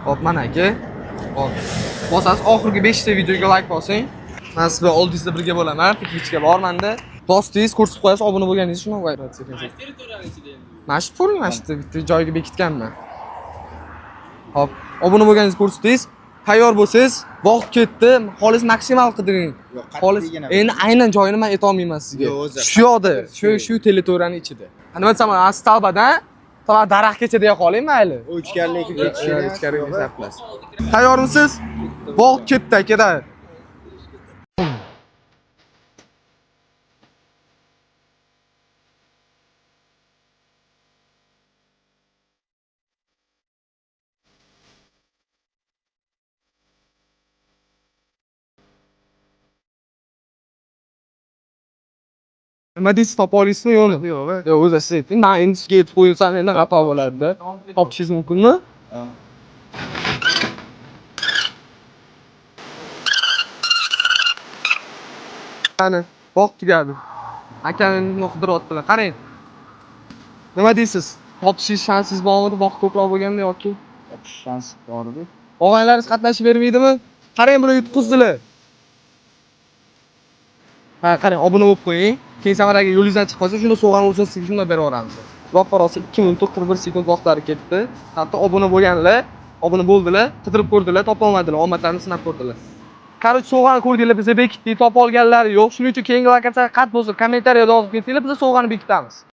Hop, mana aka. Hop. Bosasiz oxirgi 5 ta videoga like bosing. Men sizlar oldingizda birga bo'laman. Twitchga bormanda. Bosdingiz, ko'rsatib qo'yasiz, obuna bo'lganingiz uchun operatsiya qilasiz. Mana shu pul, mana shu bitta joyga bekitganman. Hop, obuna bo'lganingizni ko'rsatingiz. Tayyor bo'lsangiz, vaqt ketdi, xolis maksimal qidiring. Xolis endi aynan joyini men aytolmayman sizga. Shu yoqda, shu teleto'raning ichida. Nima desam, astalbadan to'g'ri daraxtgacha deya qoling mayli. O ichkariga kirib ketishini ichkariga hisoblasiz. Tayyormisiz? Vaqt ketdi aka. Nima deysiz, topa olasizmi yo'qmi? Yo'q, o'zi siz ayting. Men endi sizga aytib qo'ysam endi xato bo'ladi-da. Topishingiz mumkinmi? Qani, vaqt tugadi. Akam yo'qdiryaptilar. Qarang. Nima deysiz? Topishingiz shansiz bormi? Vaqt ko'proq bo'lganda yoki? topish shansi bor edi. Og'aylaringiz qatnashib bermaydimi? Qarang, bular yutqizdilar. Ha, qarang, obuna bo'lib qo'ying. Keyin Samaraga yo'lingizdan chiqib qolsa, shunda sovg'an bo'lsa sizga shunda berib yuboramiz. Vaqt rosa 2 minut 41 sekund vaqtlari ketdi. Hatto obuna bo'lganlar, obuna bo'ldilar, qidirib ko'rdilar, topa olmadilar, omadlarini sinab ko'rdilar. Короче, sovg'ani ko'rdinglar, biz bekitdik, topa olganlari yo'q. Shuning uchun keyingi lokatsiya qat bo'lsa, kommentariyada yozib ketinglar, biz sovg'ani bekitamiz.